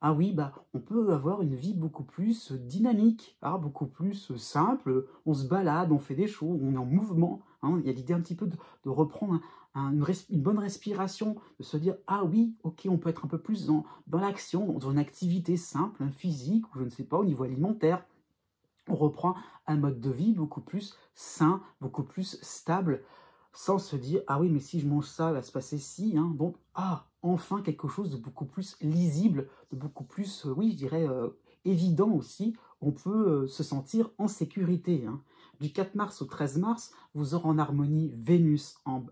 ah oui, bah, on peut avoir une vie beaucoup plus dynamique, hein, beaucoup plus simple, on se balade, on fait des choses, on est en mouvement, hein, il y a l'idée un petit peu de reprendre une bonne respiration, de se dire, ah oui, ok, on peut être un peu plus dans l'action, dans une activité simple, physique, ou je ne sais pas, au niveau alimentaire. On reprend un mode de vie beaucoup plus sain, beaucoup plus stable, sans se dire, ah oui, mais si je mange ça, il va se passer ci, hein. Donc, enfin, quelque chose de beaucoup plus lisible, de beaucoup plus, oui, je dirais, évident aussi, on peut se sentir en sécurité, hein. Du 4 mars au 13 mars, vous aurez en harmonie Vénus en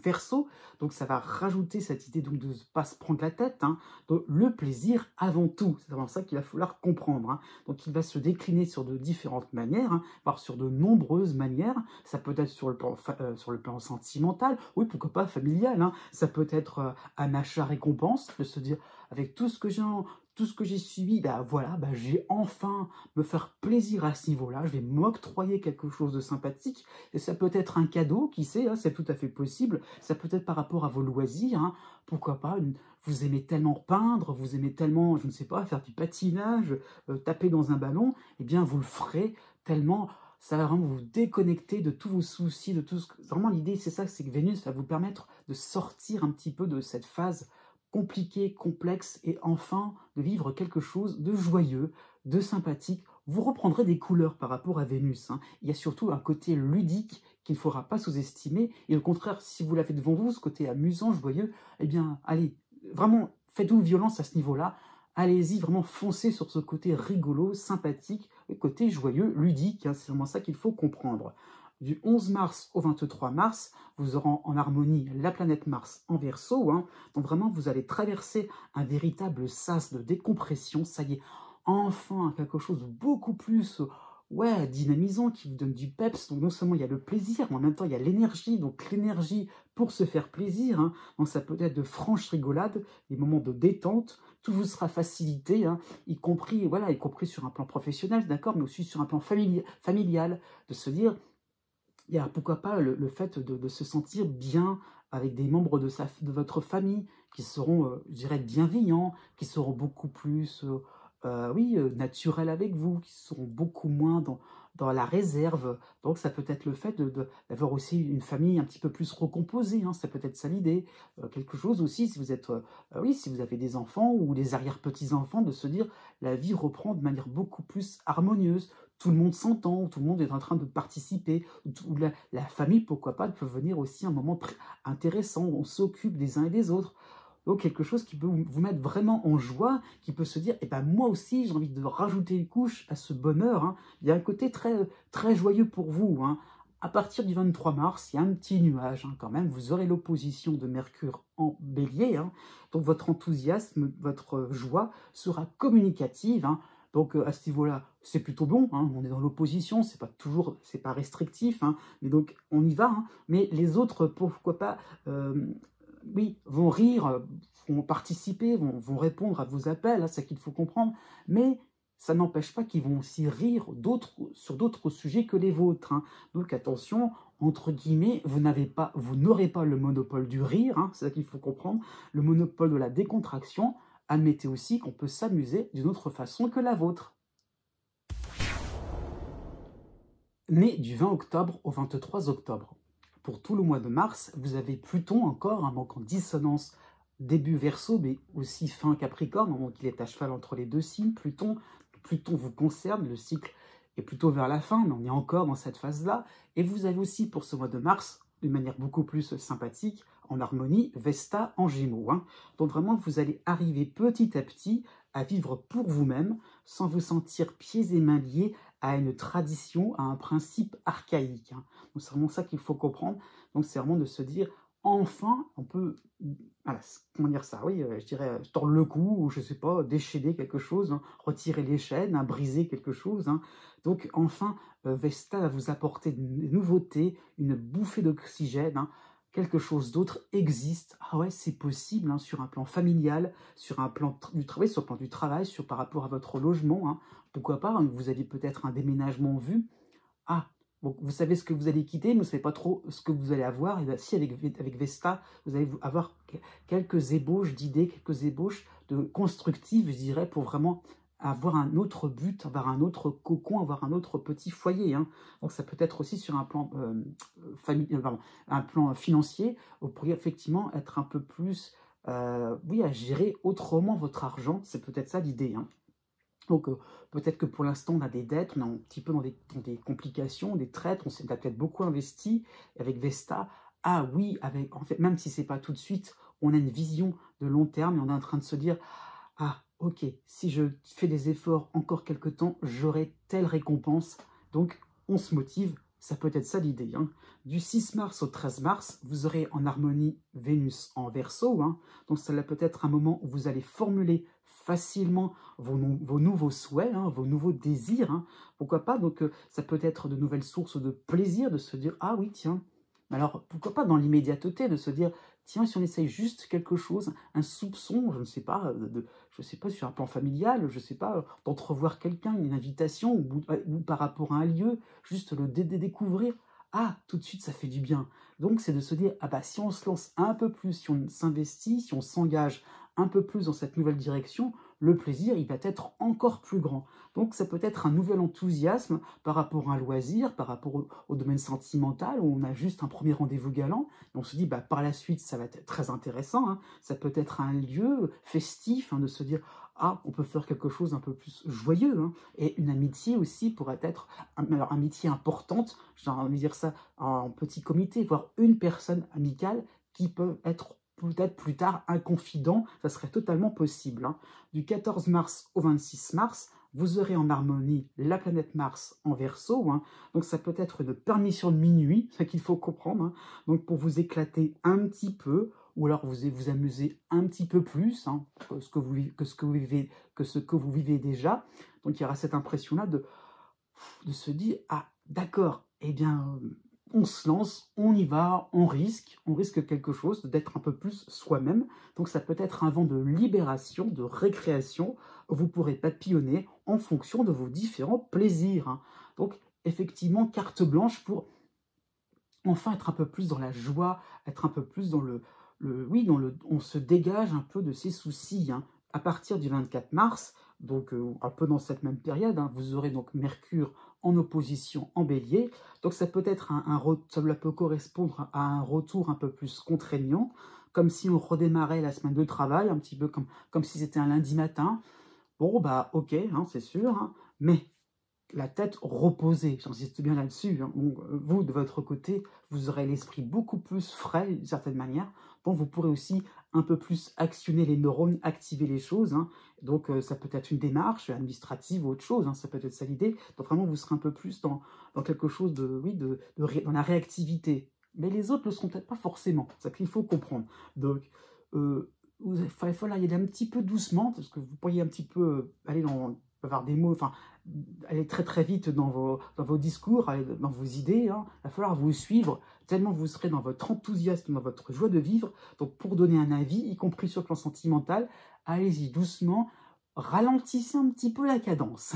Verseau, donc ça va rajouter cette idée donc de ne pas se prendre la tête, hein. Donc le plaisir avant tout, c'est vraiment ça qu'il va falloir comprendre, hein. Donc il va se décliner sur de différentes manières, hein, voire sur de nombreuses manières. Ça peut être sur le plan sentimental, oui pourquoi pas familial, hein. Ça peut être un achat récompense, de se dire avec tout ce que j'ai subi, bah voilà, bah j'ai enfin me faire plaisir à ce niveau-là, je vais m'octroyer quelque chose de sympathique, et ça peut être un cadeau, qui sait, hein, c'est tout à fait possible, ça peut être par rapport à vos loisirs, hein, pourquoi pas, vous aimez tellement peindre, vous aimez tellement, je ne sais pas, faire du patinage, taper dans un ballon, eh bien vous le ferez tellement, ça va vraiment vous déconnecter de tous vos soucis, de tout ce que... Vraiment l'idée c'est ça, c'est que Vénus va vous permettre de sortir un petit peu de cette phase compliqué, complexe, et enfin de vivre quelque chose de joyeux, de sympathique. Vous reprendrez des couleurs par rapport à Vénus, hein. Il y a surtout un côté ludique qu'il ne faudra pas sous-estimer, et au contraire, si vous l'avez devant vous, ce côté amusant, joyeux, eh bien, allez, vraiment, faites-vous violence à ce niveau-là, allez-y, vraiment foncez sur ce côté rigolo, sympathique, le côté joyeux, ludique, hein. C'est vraiment ça qu'il faut comprendre. Du 11 mars au 23 mars, vous aurez en harmonie la planète Mars en Verseau, hein. Donc vraiment, vous allez traverser un véritable sas de décompression. Ça y est, enfin quelque chose de beaucoup plus ouais, dynamisant, qui vous donne du peps. Donc non seulement il y a le plaisir, mais en même temps il y a l'énergie. Donc l'énergie pour se faire plaisir, hein. Donc ça peut être de franches rigolades, des moments de détente. Tout vous sera facilité, hein, y compris sur un plan professionnel, d'accord, mais aussi sur un plan familial, de se dire... Il y a pourquoi pas le fait de se sentir bien avec des membres de votre famille qui seront, je dirais, bienveillants, qui seront beaucoup plus naturels avec vous, qui seront beaucoup moins dans la réserve. Donc ça peut être le fait d'avoir aussi une famille un petit peu plus recomposée, hein, ça peut être ça l'idée. Quelque chose aussi, si vous êtes, si vous avez des enfants ou des arrière-petits-enfants, de se dire la vie reprend de manière beaucoup plus harmonieuse. Tout le monde s'entend, tout le monde est en train de participer, ou la famille, pourquoi pas, peut venir aussi un moment intéressant, où on s'occupe des uns et des autres. Donc quelque chose qui peut vous mettre vraiment en joie, qui peut se dire, eh ben moi aussi j'ai envie de rajouter une couche à ce bonheur, hein. Il y a un côté très, très joyeux pour vous, hein. À partir du 23 mars, il y a un petit nuage, hein, quand même, vous aurez l'opposition de Mercure en Bélier, hein. Donc votre enthousiasme, votre joie sera communicative, hein. Donc à ce niveau-là, c'est plutôt bon, hein, on est dans l'opposition, c'est pas restrictif, hein, mais donc on y va, hein. Mais les autres, pourquoi pas, oui, vont rire, vont participer, vont répondre à vos appels, hein, c'est ça qu'il faut comprendre, mais ça n'empêche pas qu'ils vont aussi rire sur d'autres sujets que les vôtres, hein. Donc attention, entre guillemets, vous n'aurez pas le monopole du rire, hein, c'est ça qu'il faut comprendre, le monopole de la décontraction. Admettez aussi qu'on peut s'amuser d'une autre façon que la vôtre. Né du 20 octobre au 23 octobre. Pour tout le mois de mars, vous avez Pluton encore, donc en dissonance début Verseau, mais aussi fin Capricorne, donc il est à cheval entre les deux signes. Pluton vous concerne, le cycle est plutôt vers la fin, mais on est encore dans cette phase-là. Et vous avez aussi pour ce mois de mars, d'une manière beaucoup plus sympathique, en harmonie, Vesta en Gémeaux, hein. Donc vraiment, vous allez arriver petit à petit à vivre pour vous-même, sans vous sentir pieds et mains liés à une tradition, à un principe archaïque, hein. Donc c'est vraiment ça qu'il faut comprendre. Donc c'est vraiment de se dire, enfin, on peut, voilà, comment dire ça, oui, je dirais, tordre le cou, ou je sais pas, déchaîner quelque chose, hein, retirer les chaînes, hein, briser quelque chose, hein. Donc enfin, Vesta va vous apporter des nouveautés, une bouffée d'oxygène, hein. Quelque chose d'autre existe. Ah ouais, c'est possible, hein, sur un plan familial, sur un plan du travail, sur le plan du travail, par rapport à votre logement, hein. Pourquoi pas, hein, vous avez peut-être un déménagement en vue. Ah, bon, vous savez ce que vous allez quitter, mais vous ne savez pas trop ce que vous allez avoir. Et bien, si avec Vesta, vous allez avoir quelques ébauches d'idées, quelques ébauches de constructives, je dirais, pour vraiment avoir un autre but, avoir un autre cocon, avoir un autre petit foyer, hein. Donc ça peut être aussi sur un plan, un plan financier. Vous pourriez effectivement être un peu plus, oui, à gérer autrement votre argent. C'est peut-être ça l'idée, hein. Donc peut-être que pour l'instant on a des dettes, on est un petit peu dans des complications, des traites, on s'est peut-être beaucoup investi avec Vesta. Ah oui, en fait, même si c'est pas tout de suite, on a une vision de long terme et on est en train de se dire, ah, ok, si je fais des efforts encore quelque temps, j'aurai telle récompense. Donc, on se motive, ça peut être ça l'idée, hein. Du 6 mars au 13 mars, vous aurez en harmonie Vénus en Verseau, hein. Donc, cela peut être un moment où vous allez formuler facilement vos nouveaux souhaits, hein, vos nouveaux désirs, hein. Pourquoi pas, donc ça peut être de nouvelles sources de plaisir, de se dire, ah oui, tiens, alors pourquoi pas dans l'immédiateté, de se dire, tiens, si on essaye juste quelque chose, un soupçon, je ne sais pas, je sais pas, sur un plan familial, je sais pas, d'entrevoir quelqu'un, une invitation, ou par rapport à un lieu, juste le découvrir, ah, tout de suite, ça fait du bien. Donc, c'est de se dire, ah bah, si on se lance un peu plus, si on s'investit, si on s'engage un peu plus dans cette nouvelle direction, le plaisir, il va être encore plus grand. Donc, ça peut être un nouvel enthousiasme par rapport à un loisir, par rapport au domaine sentimental, où on a juste un premier rendez-vous galant, et on se dit, bah, par la suite, ça va être très intéressant, hein. Ça peut être un lieu festif, hein, de se dire, ah, on peut faire quelque chose un peu plus joyeux, hein. Et une amitié aussi pourrait être, alors, amitié importante, j'ai envie de dire ça en petit comité, voire une personne amicale qui peut être peut-être plus tard un confident, ça serait totalement possible, hein. Du 14 mars au 26 mars, vous aurez en harmonie la planète Mars en Verseau, hein. Donc ça peut être une permission de minuit, c'est ce qu'il faut comprendre, hein. Donc pour vous éclater un petit peu, ou alors vous amuser un petit peu plus, hein, que ce que vous vivez déjà. Donc il y aura cette impression-là de se dire, ah d'accord, eh bien on se lance, on y va, on risque quelque chose, d'être un peu plus soi-même. Donc ça peut être un vent de libération, de récréation. Vous pourrez papillonner en fonction de vos différents plaisirs, hein. Donc effectivement, carte blanche pour enfin être un peu plus dans la joie, être un peu plus dans oui, on se dégage un peu de ses soucis, hein. À partir du 24 mars, donc un peu dans cette même période, hein, vous aurez donc Mercure en opposition en Bélier. Donc ça peut être ça peut correspondre à un retour un peu plus contraignant, comme si on redémarrait la semaine de travail, un petit peu comme si c'était un lundi matin. Bon, bah ok, hein, c'est sûr, hein, mais la tête reposée, j'insiste bien là-dessus, hein. Donc, vous, de votre côté, vous aurez l'esprit beaucoup plus frais, d'une certaine manière, donc vous pourrez aussi un peu plus actionner les neurones, activer les choses, hein. Donc ça peut être une démarche administrative ou autre chose, hein, ça peut être ça l'idée, donc vraiment vous serez un peu plus dans quelque chose oui, dans la réactivité. Mais les autres ne le seront peut-être pas forcément, c'est ça qu'il faut comprendre. Donc, il faut y aller un petit peu doucement, parce que vous pourriez un petit peu aller avoir des mots, enfin, aller très très vite dans vos discours, dans vos idées, hein. Il va falloir vous suivre, tellement vous serez dans votre enthousiasme, dans votre joie de vivre. Donc pour donner un avis, y compris sur le plan sentimental, allez-y doucement, ralentissez un petit peu la cadence.